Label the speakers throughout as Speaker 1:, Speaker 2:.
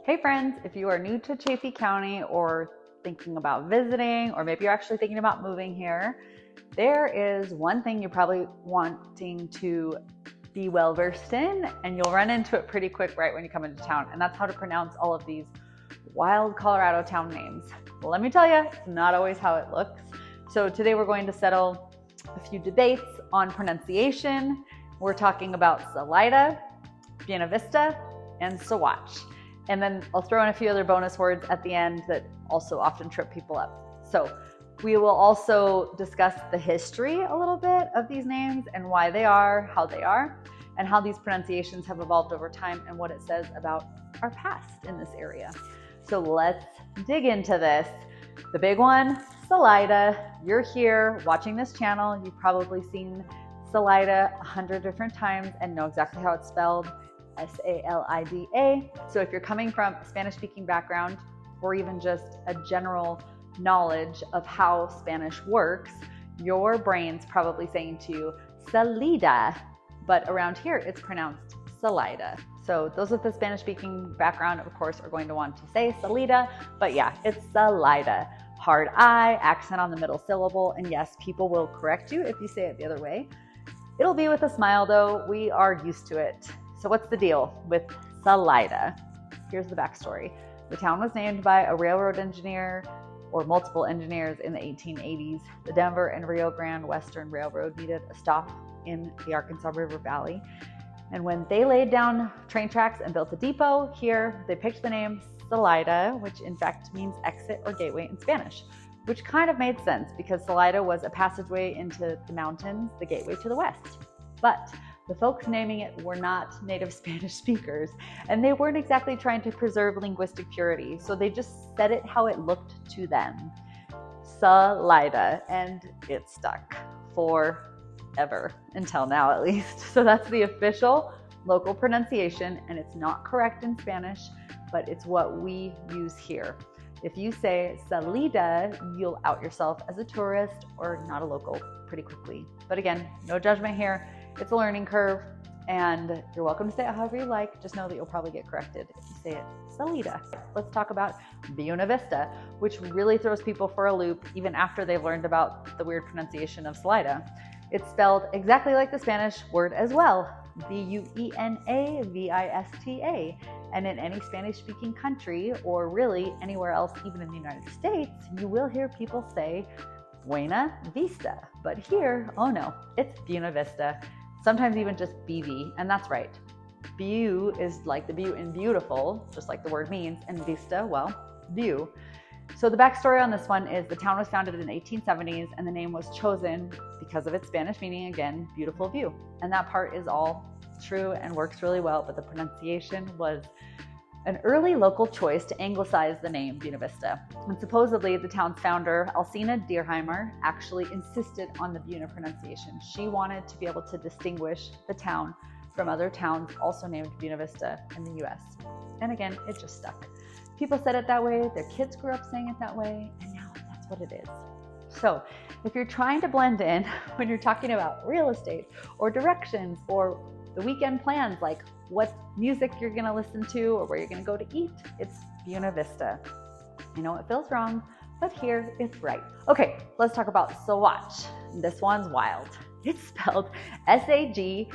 Speaker 1: Hey friends, if you are new to Chaffee County or thinking about visiting, or maybe you're actually thinking about moving here, there is one thing you're probably wanting to be well versed in, and you'll run into it pretty quick right when you come into town, and that's how to pronounce all of these wild Colorado town names. Well, let me tell you, it's not always how it looks. So today we're going to settle a few debates on pronunciation. We're talking about Salida, Buena Vista, and Saguache. And then I'll throw in a few other bonus words at the end that also often trip people up. So we will also discuss the history a little bit of these names and why they are, and how these pronunciations have evolved over time and what it says about our past in this area. So let's dig into this. The big one, Salida. You're here watching this channel. You've probably seen Salida 100 different times and know exactly how it's spelled. S-A-L-I-D-A. So if you're coming from a Spanish-speaking background, or even just a general knowledge of how Spanish works, your brain's probably saying to you, Salida, but around here it's pronounced Salida. So those with the Spanish-speaking background, of course, are going to want to say Salida, but yeah, it's Salida. Hard I, accent on the middle syllable, and yes, people will correct you if you say it the other way. It'll be with a smile though, we are used to it. So what's the deal with Salida? Here's the backstory. The town was named by a railroad engineer or multiple engineers in the 1880s. The Denver and Rio Grande Western Railroad needed a stop in the Arkansas River Valley. And when they laid down train tracks and built a depot here, they picked the name Salida, which in fact means exit or gateway in Spanish, which kind of made sense because Salida was a passageway into the mountains, the gateway to the west. But the folks naming it were not native Spanish speakers, and they weren't exactly trying to preserve linguistic purity, so they just said it how it looked to them. Salida, and it stuck forever, until now at least. So that's the official local pronunciation, and it's not correct in Spanish, but it's what we use here. If you say Salida, you'll out yourself as a tourist or not a local pretty quickly. But again, no judgment here. It's a learning curve, and you're welcome to say it however you like. Just know that you'll probably get corrected if you say it Salida. Let's talk about Buena Vista, which really throws people for a loop even after they've learned about the weird pronunciation of Salida. It's spelled exactly like the Spanish word as well, B-U-E-N-A-V-I-S-T-A. And in any Spanish-speaking country, or really anywhere else, even in the United States, you will hear people say Buena Vista. But here, oh no, it's Buena Vista. Sometimes even just BV, and that's right. Bu is like the butte in beautiful, just like the word means, and vista, well, view. So the backstory on this one is the town was founded in the 1870s, and the name was chosen because of its Spanish meaning, again, beautiful view. And that part is all true and works really well, but the pronunciation was an early local choice to anglicize the name Buena Vista. And supposedly the town's founder, Alcina Deerheimer, actually insisted on the Buena pronunciation. She wanted to be able to distinguish the town from other towns also named Buena Vista in the US. And again, it just stuck. People said it that way, their kids grew up saying it that way, and now that's what it is. So if you're trying to blend in when you're talking about real estate or directions or the weekend plans, like what music you're gonna listen to or where you're gonna go to eat, it's Buena Vista. I know it feels wrong, but here it's right. Okay, let's talk about Saguache. This one's wild. It's spelled S-A-G-U-A-C-H-E.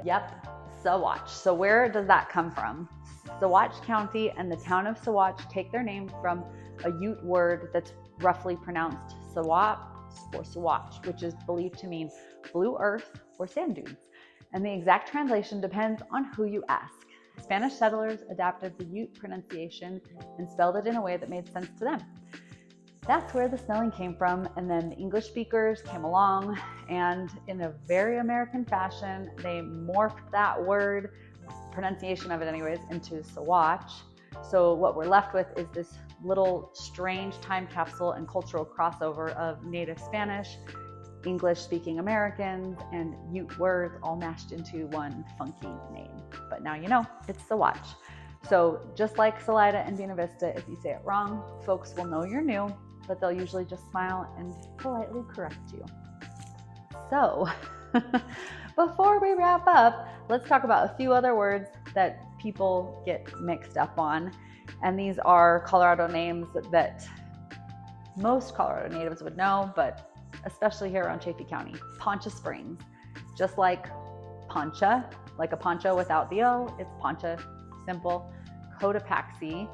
Speaker 1: Yep, Saguache. So where does that come from? Saguache County and the town of Saguache take their name from a Ute word that's roughly pronounced Saguache or Saguache, which is believed to mean blue earth or sand dunes. And the exact translation depends on who you ask. Spanish settlers adapted the Ute pronunciation and spelled it in a way that made sense to them. That's where the spelling came from, and then the English speakers came along, and in a very American fashion, they morphed that word, pronunciation of it anyways, into Saguache. So what we're left with is this little strange time capsule and cultural crossover of native Spanish, English-speaking Americans, and Ute words all mashed into one funky name. But now you know, it's Saguache. So just like Salida and Buena Vista, if you say it wrong, folks will know you're new, but they'll usually just smile and politely correct you. So before we wrap up, let's talk about a few other words that people get mixed up on. And these are Colorado names that most Colorado natives would know, but especially here around Chaffee County. Poncha Springs, just like Poncha, like a poncho without the O, it's Poncha, simple. Cotopaxi.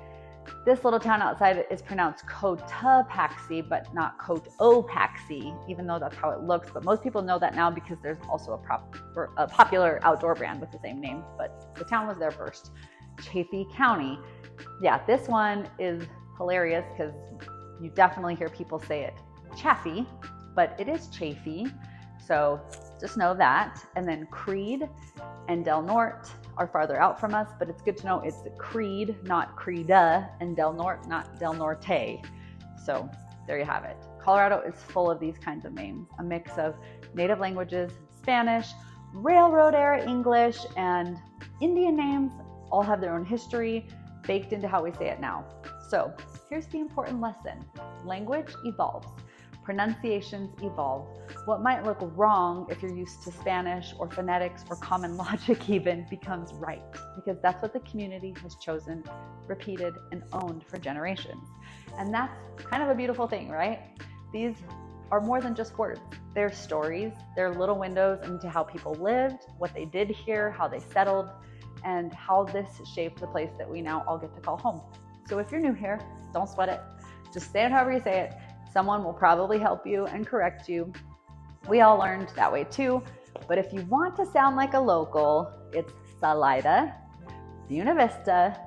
Speaker 1: This little town outside is pronounced Cotopaxi, but not Cotopaxi, even though that's how it looks. But most people know that now because there's also a popular outdoor brand with the same name, but the town was there first. Chaffee County. Yeah, this one is hilarious because you definitely hear people say it Chaffee, but it is Chaffee. So just know that. And then Creede and Del Norte are farther out from us, but it's good to know it's Creede, not Creede, and Del Norte, not Del Norte. So there you have it. Colorado is full of these kinds of names, a mix of native languages, Spanish, railroad era English, and Indian names all have their own history baked into how we say it now. So here's the important lesson. Language evolves. Pronunciations evolve. What might look wrong if you're used to Spanish or phonetics or common logic even becomes right, because that's what the community has chosen, repeated, and owned for generations. And that's kind of a beautiful thing, right? These are more than just words. They're stories. They're little windows into how people lived, what they did here, how they settled, and how this shaped the place that we now all get to call home. So if you're new here, don't sweat it. Just say it however you say it. Someone will probably help you and correct you. We all learned that way too. But if you want to sound like a local, it's Salida, Buena Vista,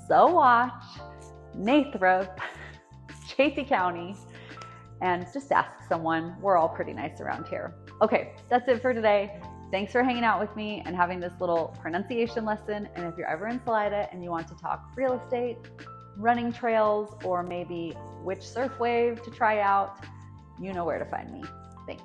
Speaker 1: Saguache, Norte, Chaffee County, and just ask someone. We're all pretty nice around here. Okay, that's it for today. Thanks for hanging out with me and having this little pronunciation lesson. And if you're ever in Salida and you want to talk real estate, running trails, or maybe which surf wave to try out, you know where to find me. Thanks.